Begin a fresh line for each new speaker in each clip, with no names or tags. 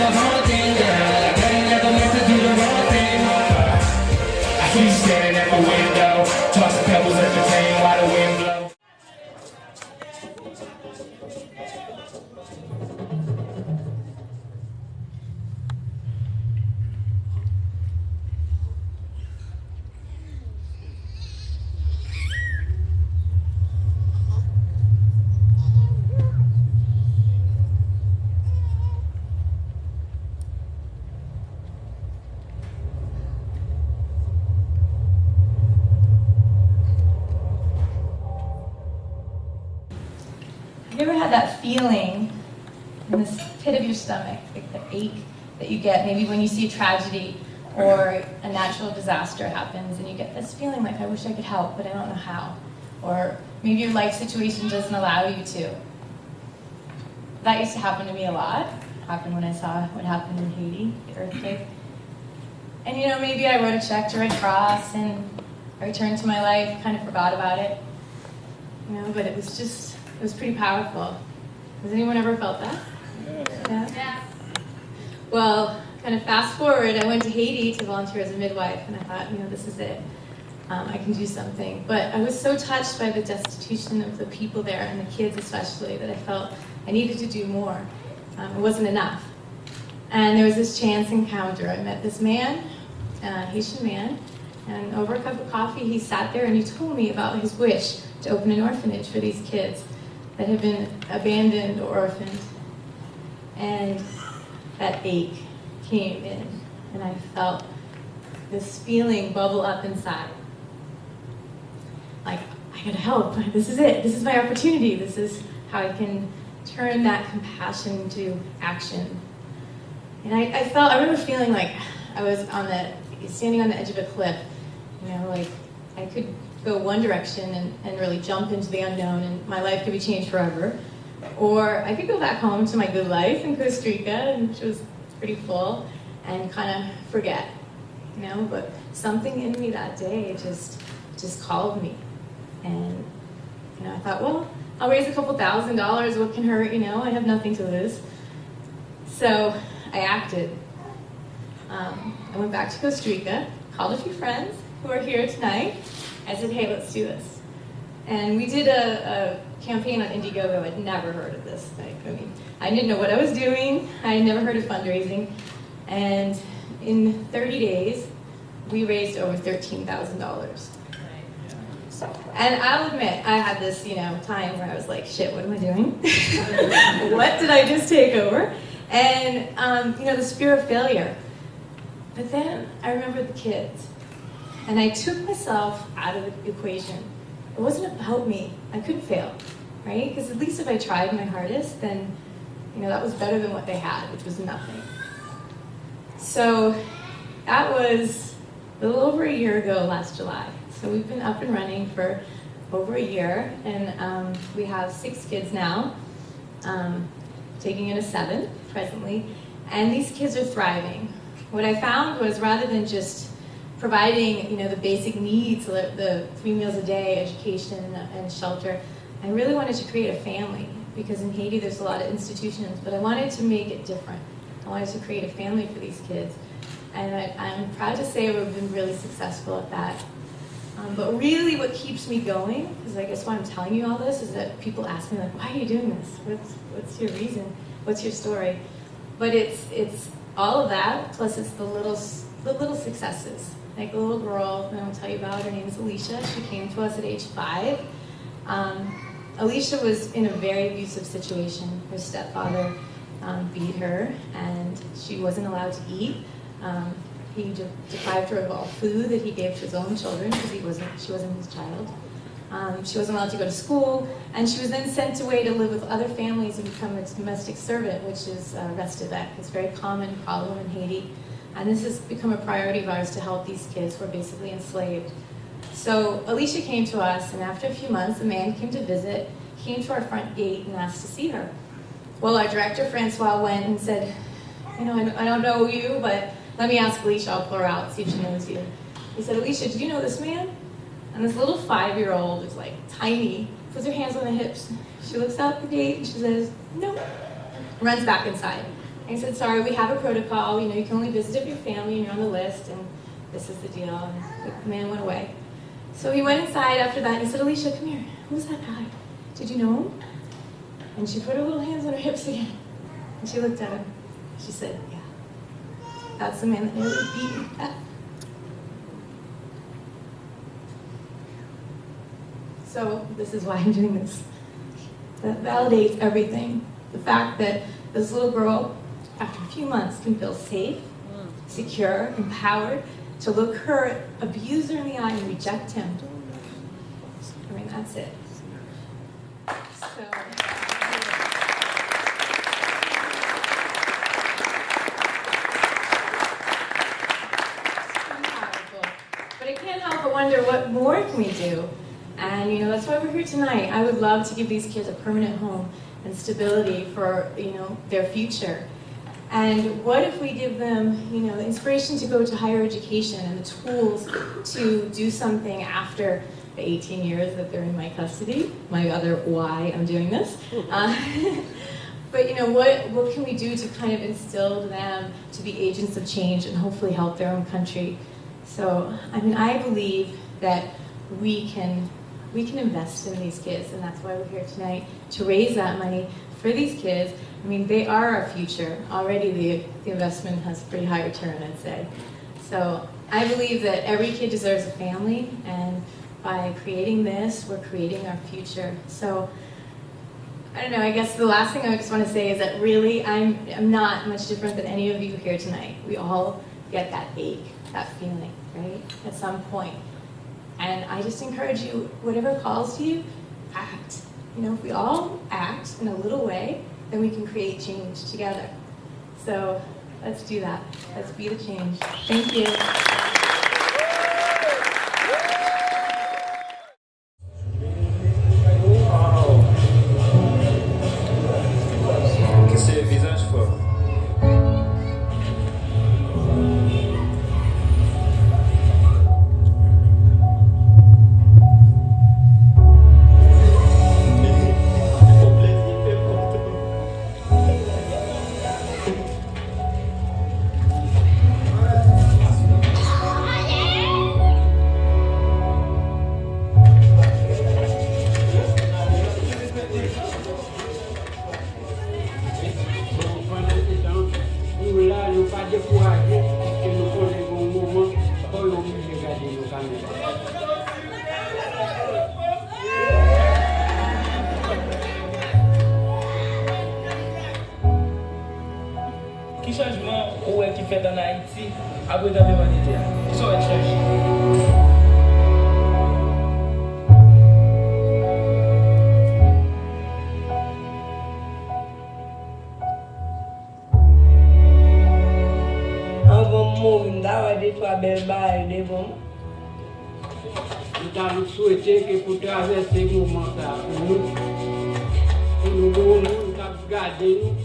the haunting, yeah. I never meant to do the wrong thing. I see you standing at my window, tossing pebbles at the train while the wind blows.
Have you ever had that feeling in the pit of your stomach, like the ache that you get maybe when you see a tragedy or a natural disaster happens and you get this feeling like, I wish I could help, but I don't know how. Or maybe your life situation doesn't allow you to. That used to happen to me a lot. It happened when I saw what happened in Haiti, the earthquake. And you know, maybe I wrote a check to Red Cross and I returned to my life, kind of forgot about it. You know, but it was pretty powerful. Has anyone ever felt that? Yeah. Well, kind of fast forward, I went to Haiti to volunteer as a midwife, and I thought, you know, this is it. I can do something. But I was so touched by the destitution of the people there, and the kids especially, that I felt I needed to do more. It wasn't enough. And there was this chance encounter. I met this man, a Haitian man, and over a cup of coffee, he sat there and he told me about his wish to open an orphanage for these kids that had been abandoned or orphaned. And that ache came in, and I felt this feeling bubble up inside. Like, I gotta help, this is it, this is my opportunity, this is how I can turn that compassion into action. And I remember feeling like I was standing on the edge of a cliff, you know, like I could go one direction and really jump into the unknown and my life could be changed forever. Or I could go back home to my good life in Costa Rica, which was pretty full, and kind of forget, you know, but something in me that day just called me. And, you know, I thought, well, I'll raise a couple $1,000, what can hurt, you know, I have nothing to lose. So I acted. I went back to Costa Rica, called a few friends who are here tonight. I said, hey, let's do this. And we did a campaign on Indiegogo. I'd never heard of this. I didn't know what I was doing. I had never heard of fundraising. And in 30 days, we raised over $13,000. And I'll admit, I had this, you know, time where I was like, shit, what am I doing? What did I just take over? And, you know, the spirit of failure. But then I remembered the kids. And I took myself out of the equation. It wasn't about me. I couldn't fail, right? Because at least if I tried my hardest, then, you know, that was better than what they had, which was nothing. So that was a little over a year ago last July. So we've been up and running for over a year, and we have 6 kids now, taking in a 7th presently, and these kids are thriving. What I found was rather than just providing, you know, the basic needs, the 3 meals a day, education and shelter, I really wanted to create a family, because in Haiti there's a lot of institutions, but I wanted to make it different. I wanted to create a family for these kids, and I'm proud to say we've been really successful at that. But really what keeps me going, because I guess why I'm telling you all this, is that people ask me, like, why are you doing this? What's your reason? What's your story? But it's all of that, plus it's the little successes. Like a little girl that I'll tell you about, her name is Alicia. She came to us at age 5. Alicia was in a very abusive situation. Her stepfather beat her, and she wasn't allowed to eat. He deprived her of all food that he gave to his own children, because she wasn't his child. She wasn't allowed to go to school, and she was then sent away to live with other families and become a domestic servant, which is restavek. It's a very common problem in Haiti. And this has become a priority of ours to help these kids who are basically enslaved. So Alicia came to us, and after a few months, a man came to visit, came to our front gate and asked to see her. Well, our director, Francois, went and said, you know, I don't know you, but let me ask Alicia, I'll pull her out, see if she knows you. He said, Alicia, do you know this man? And this little 5-year-old is like tiny, puts her hands on the hips. She looks out the gate and she says, no. Runs back inside. And he said, sorry, we have a protocol. You know, you can only visit if your family and you're on the list, and this is the deal. And the man went away. So he went inside after that, and he said, Alicia, come here. Who's that guy? Did you know him? And she put her little hands on her hips again. And she looked at him. She said, yeah. That's the man that nearly beat me up. So this is why I'm doing this. That validates everything. The fact that this little girl, after a few months, can feel safe, secure, empowered, to look her abuser in the eye and reject him. I mean, that's it. So. But I can't help but wonder, what more can we do? And you know, that's why we're here tonight. I would love to give these kids a permanent home and stability for, you know, their future. And what if we give them, you know, the inspiration to go to higher education and the tools to do something after the 18 years that they're in my custody, my other why I'm doing this. But you know, what can we do to kind of instill them to be agents of change and hopefully help their own country? So, I mean, I believe that we can invest in these kids, and that's why we're here tonight, to raise that money for these kids. I mean, they are our future. Already the investment has a pretty high return, I'd say. So I believe that every kid deserves a family, and by creating this, we're creating our future. So I don't know, I guess the last thing I just want to say is that really I'm not much different than any of you here tonight. We all get that ache, that feeling, right, at some point. And I just encourage you, whatever calls to you, act. You know, if we all act in a little way, then we can create change together. So let's do that. Let's be the change. Thank you.
Que c'est visage fort.
Qui changement ou est qui fait en Haïti après dans l'humanité? Qui sont les changements?
Nous avons souhaité que pour traverser ce moment, nous devons garder nous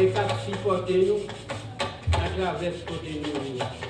et supporter nous à travers ce côté nous.